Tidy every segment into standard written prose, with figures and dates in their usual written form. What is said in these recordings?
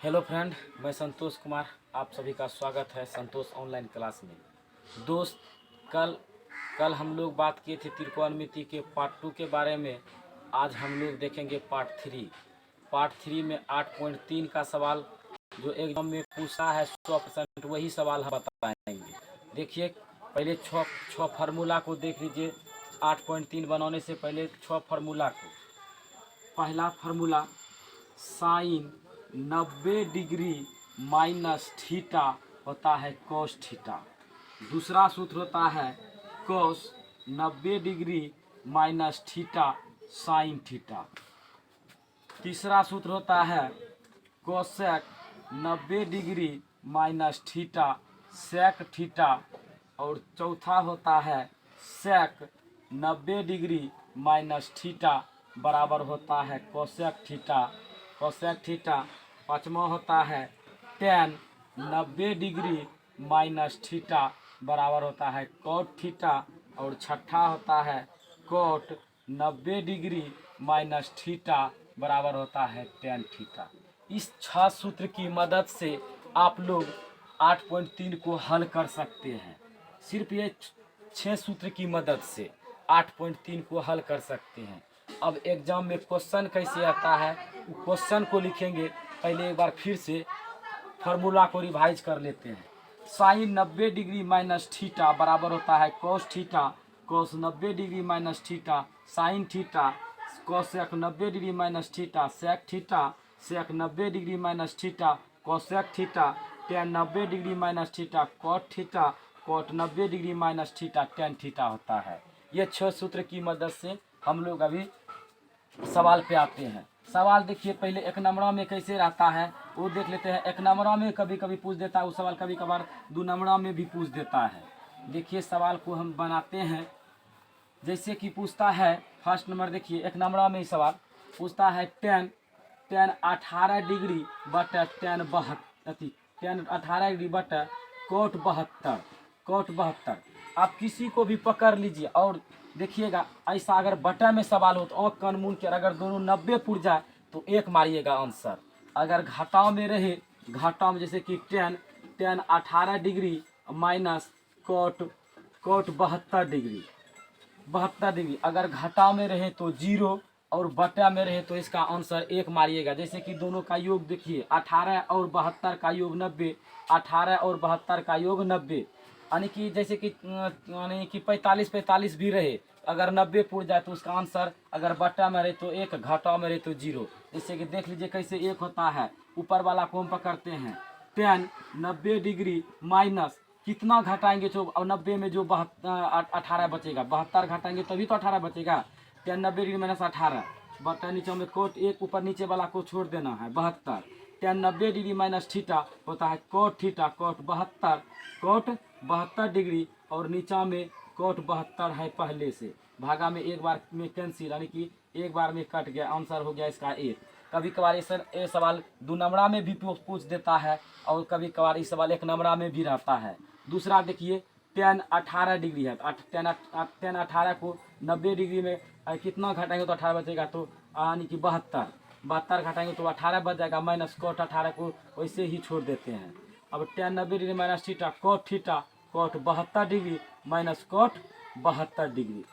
Hello friend, मैं संतोष कुमार। आप सभी का स्वागत है संतोष ऑनलाइन क्लास में। दोस्त, कल कल हम लोग बात किए थे त्रिकोणमिति के पार्ट 2 के बारे में। आज हम लोग देखेंगे पार्ट 3 में 8.3 का सवाल जो एग्जाम में पूछा है 100% वही सवाल हम बताएंगे। देखिए, पहले छः फार्मूला को देख लीजिए। 8.3 बनाने से पहले 6 फार्मूला को। पहला formula, sine 90 degree minus theta होता है कोस थीटा। दूसरा सूत्र होता है cos 90 degree minus theta sine theta. तीसरा सूत्र होता है cosec 90 degree minus theta sec theta. और चौथा होता है सेक 90 डिग्री माइनस थीटा बराबर होता है कोसेक थीटा। Cosec theta. पाँचवा होता है टेन 90 डिग्री माइनस थीटा बराबर होता है कोट थीटा। और छठा होता है कोट 90 डिग्री माइनस थीटा बराबर होता है टेन थीटा। इस 6 सूत्र की मदद से आप लोग 8.3 को हल कर सकते हैं। सिर्फ ये 6 सूत्र की मदद से 8.3 को हल कर सकते हैं। अब एग्जाम में क्वेश्चन कैसे आता है, क्वेश्चन को लिखेंगे। पहले एक बार फिर से फार्मूला को रिवाइज कर लेते हैं। साइन 90 डिग्री माइनस थीटा बराबर होता है cos theta. Cos 90 degree minus theta sine theta. Cosec 90 degree minus theta sec theta. Sec 90 degree minus theta cosec theta. Tan 90 degree minus theta cot theta. Cot 90 degree minus theta tan theta होता है। ये 6 सूत्र की मदद से हम लोग अभी सवाल पे आते हैं। सवाल देखिए, पहले एक नंबरा में कैसे रहता है वो देख लेते हैं। एक नंबरा में कभी कभी पूछ देता है वो सवाल, कभी कभार 2 नंबरा में भी पूछ देता है। देखिए सवाल को हम बनाते हैं। जैसे कि पूछता है फर्स्ट नंबर, देखिए एक नंबरा में ही सवाल पूछता है टेन 18 डिग्री बटा टेन 18 डिग्री बटा कोट 72। आप किसी को भी पकड़ लीजिए और देखिएगा, ऐसा अगर बटा में सवाल हो तो आँख कान मूंद कर अगर दोनों 90 पुर जाए तो 1 मारिएगा आंसर। अगर घटाव में रहे, घटाव में जैसे कि ten 18 degree minus cot 72 degree, अगर घटाव में रहे तो 0 और बटा में रहे तो इसका आंसर 1 मारिएगा। जैसे कि दोनों का योग देखिए, 18 और 72 का योग 90, 18 और 72 का योग 90। यानी कि जैसे कि 45 भी रहे, अगर 90 पुर जाए तो उसका आंसर अगर बटा में रहे तो 1, घटाव में रहे तो 0। जैसे कि देख लीजिए कैसे 1 होता है। ऊपर वाला को हम पकड़ते हैं, टेन 90 डिग्री माइनस कितना घटाएंगे तो 90 में जो 18 बचेगा, 72 घटाएंगे तभी तो 18 बचेगा। टेन 90 डिग्री माइनस 18 बटा नीचे में कोट 1, ऊपर नीचे वाला को छोड़ देना है 72। टेन 90 डिग्री माइनस थीटा होता है कोट थीटा कोट 72 डिग्री। और नीचा में कोट 72 है पहले से, भागा में एक बार में कैंसिल, यानी कि एक बार में कट गया। आंसर हो गया इसका 1। कभी कभार ये सवाल 2 नंबरा में भी पूछ देता है और कभी कभार ये सवाल 1 नंबरा में भी रहता है। दूसरा देखिए, टेन 18 डिग्री है, टेन 18 को 90 डिग्री में कितना घटाएंगे तो 18 बचेगा, तो यानी कि 72 घटाएंगे तो 18 बच जाएगा। माइनस कोट 18 को वैसे ही छोड़ देते हैं। अब ten 90 degree minus theta coat 72 degree minus cot 72 degree,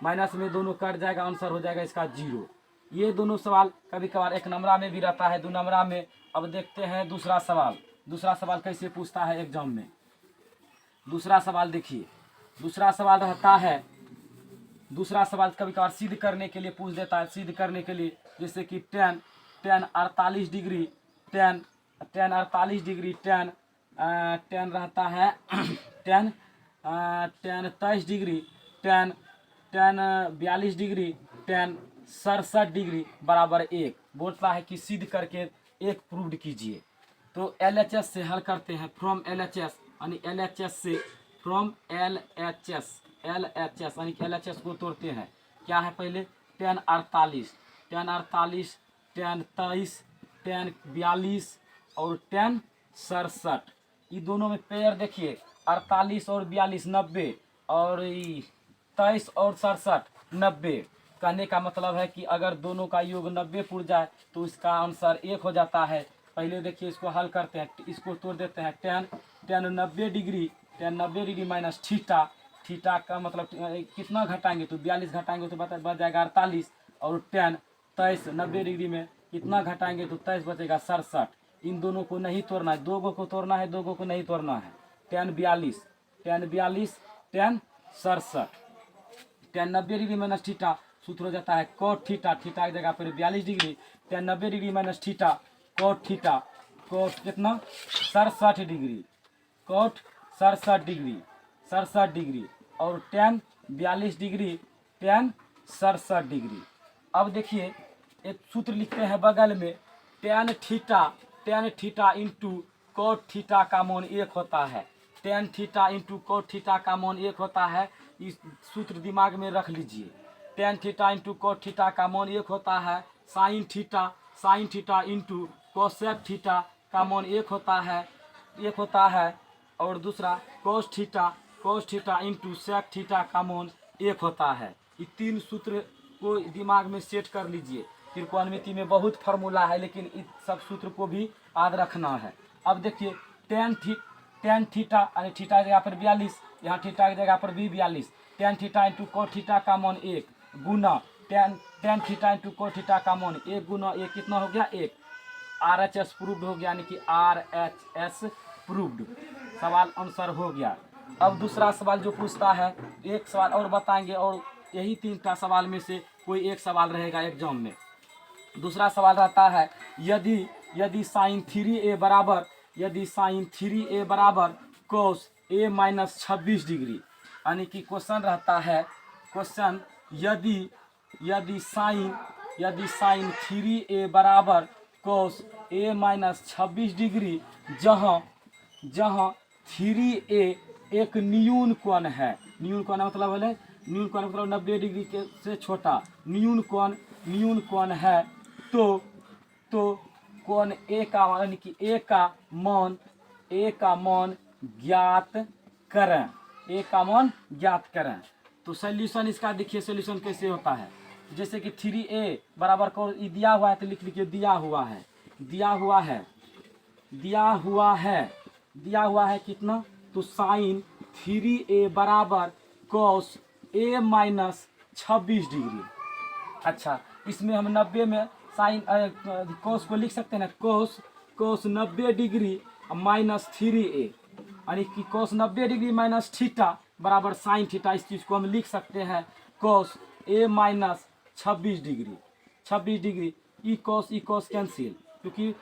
minus में दोनों कट जाएगा, आंसर हो जाएगा इसका 0। ये दोनों सवाल कभी कभार 1 नंबरा में भी रहता है, 2 नंबरा में। अब देखते हैं दूसरा सवाल कैसे पूछता है एग्जाम में। दूसरा सवाल देखिए, दूसरा सवाल रहता है, दूसरा सवाल कभी कभार सिद्ध करने के लिए पूछ देता है। सिद्ध करने के लिए जैसे कि टेन 48 डिग्री टेन रहता है ten 23 degree ten 42 degree tan 67 degree बराबर 1 बोलता है कि सिद्ध करके 1 प्रूव्ड कीजिए। तो LHS से हल करते हैं। फ्रॉम LHS यानी LHS से, फ्रॉम LHS यानी कि LHS को तोड़ते हैं। क्या है पहले, टेन 48 टेन 23 टेन 42 और टेन 67। ये दोनों में पेयर देखिए, 48 और 42 90 और 23 और 67 90। कहने का मतलब है कि अगर दोनों का योग 90 पुर जाए तो इसका आंसर 1 हो जाता है। पहले देखिए इसको हल करते हैं, इसको तोड़ देते हैं। Ten 90 degree minus theta, theta का मतलब कितना घटाएंगे तो 42 घटाएंगे तो बच जाएगा 48, और टेन 23 90 डिग्री में कितना घटाएंगे तो 23 बचेगा 67। इन दोनों को नहीं तोड़ना है, दो को तोड़ना है, दो को नहीं तोड़ना है। Ten 42 ten 67, ten 90 degree minus theta सूत्र हो जाता है कोट थीटा, थीटा की जगह पर 42 degree, tan 90 degree minus theta cot theta, cot कितना 67 डिग्री, कोट 67 डिग्री और टेन 42 डिग्री, टेन 67 डिग्री। अब देखिए एक सूत्र लिखते हैं बगल में, tan theta into cot theta का मान 1 होता है। Tan theta into cot theta का मान 1 होता है। इस सूत्र दिमाग में रख लीजिए। Tan theta into cot theta का मान 1 होता है। Sine theta into cosec theta का मान 1 होता है, और दूसरा cos theta into sec theta का मान 1 होता है। ये तीन सूत्र को दिमाग में सेट कर लीजिए। त्रिकोणमिति में बहुत फार्मूला है, लेकिन इस सब सूत्र को भी याद रखना है। अब देखिए टेन थीटा यानी थीटा की जगह पर 42, यहाँ थीटा की जगह पर भी 42। Tan theta into cot theta का मान 1 गुना tan theta into cot theta का मान 1 गुना 1 कितना हो गया 1। RHS प्रूव्ड हो गया, यानी कि RHS प्रूव्ड। सवाल आंसर हो गया। अब दूसरा सवाल जो पूछता है, एक सवाल और बताएंगे और यही 3 सवाल में से कोई एक सवाल रहेगा एग्जाम में। दूसरा सवाल रहता है, यदि साइन 3a बराबर कोस a माइनस 26 डिग्री, यानी कि क्वेश्चन रहता है, क्वेश्चन यदि साइन 3a बराबर कोस a माइनस 26 डिग्री, जहाँ 3a एक न्यून कोण है। न्यून कोण मतलब 90 डिग्री के से छोटा न्यून कोण है, तो कोण ए का यानी कि ए का मान ज्ञात करें। तो सॉल्यूशन इसका देखिए, सॉल्यूशन कैसे होता है। जैसे कि 3a बराबर को दिया हुआ है तो लिख लीजिए दिया हुआ है कितना, तो साइन 3a बराबर कॉस a माइनस 26 डिग्री। अच्छा, इसमें हम 90 में साइन कोस को लिख सकते हैं ना, कोस 90 डिग्री माइनस 3a, यानी कि कोस 90 डिग्री माइनस थीटा बराबर साइन थीटा। इस चीज़ को हम लिख सकते हैं कोस a minus 26 degree. E cos cancel, क्योंकि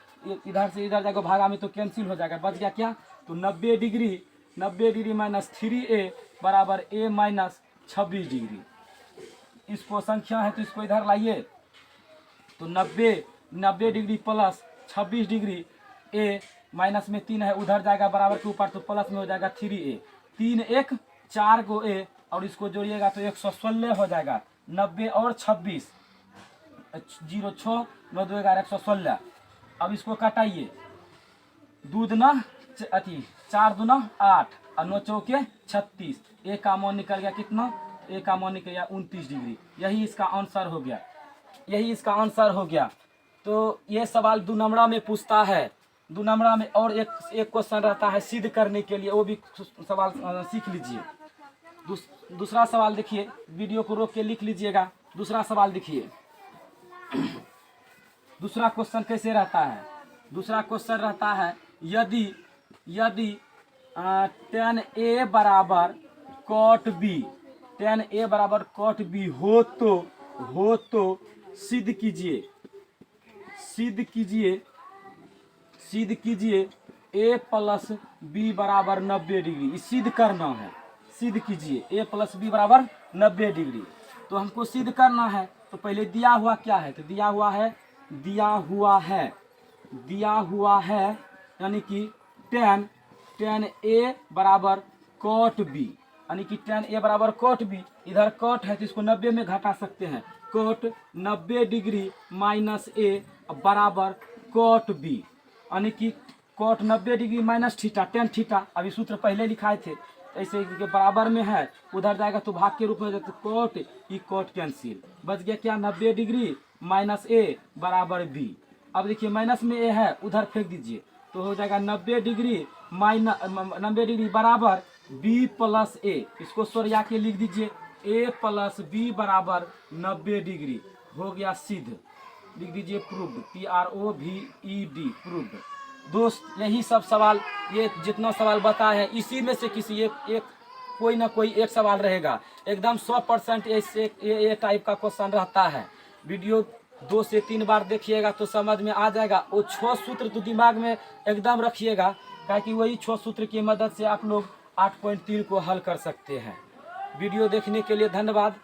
इधर से इधर जाएगा भागा में तो कैंसिल हो जाएगा। बच गया क्या, तो 90 डिग्री माइनस 3a बराबर a माइनस 26 डिग्री। इसको संख्या है तो इसको इधर लाइए, तो 90 degree plus 26 degree, a minus में 3 है उधर जाएगा बराबर के ऊपर, तो प्लस में हो जाएगा 3a। 3 1 4 को a और इसको जोड़िएगा तो 116 हो जाएगा। 90 और 26 0 6 9 2 11 116। अब इसको कटाइए, दूध ना 4 दूना 8 और 9 चौके 36। ए का मान निकल गया कितना, ए का मान निकल गया 29 डिग्री। यही इसका आंसर हो गया। तो ये सवाल 2 नंबरा में पूछता है। 2 नंबरा में और एक क्वेश्चन रहता है सिद्ध करने के लिए, वो भी सवाल सीख लीजिए। दूसरा सवाल देखिए, वीडियो को रोक के लिख लीजिएगा। दूसरा सवाल देखिए, दूसरा क्वेश्चन कैसे रहता है। दूसरा क्वेश्चन रहता है, यदि tan a बराबर cot b हो तो सिद्ध कीजिए a प्लस b बराबर 90 डिग्री। सिद्ध करना है, सिद्ध कीजिए a प्लस b बराबर 90 डिग्री। तो हमको सिद्ध करना है, तो पहले दिया हुआ क्या है, तो दिया हुआ है यानी कि tan a बराबर cot b, यानी कि tan a बराबर cot b। इधर cot है तो इसको 90 में घटा सकते हैं। cot 90 डिग्री माइनस a बराबर cot b, यानी कि cot 90 degree minus theta tan theta. अभी सूत्र पहले लिखाए थे, ऐसे के बराबर में है, उधर जाएगा तो भाग के रूप में जाता है। cot कैंसिल, बच गया क्या, 90 डिग्री माइनस a बराबर b। अब देखिए माइनस में ए है, उधर फेंक दीजिए तो हो जाएगा 90 डिग्री माइनस 90 डिग्री बराबर बी प्लस ए। इसको सरिया के लिख दीजिए, ए प्लस बी बराबर 90 डिग्री। हो गया सिद्ध, लिख दीजिए प्रूव्ड, PROVED प्रूव्ड। दोस्त यही सब सवाल, ये जितना सवाल बताए हैं इसी में से किसी एक कोई ना कोई एक सवाल रहेगा। एकदम 100% ये टाइप का क्वेश्चन रहता है। वीडियो 2 से 3 बार देखिएगा तो समझ में आ जाएगा। वो 6 सूत्र तो दिमाग में एकदम रखिएगा, ताकि वही 6 सूत्र की मदद से आप लोग 8.3 को हल कर सकते हैं। वीडियो देखने के लिए धन्यवाद।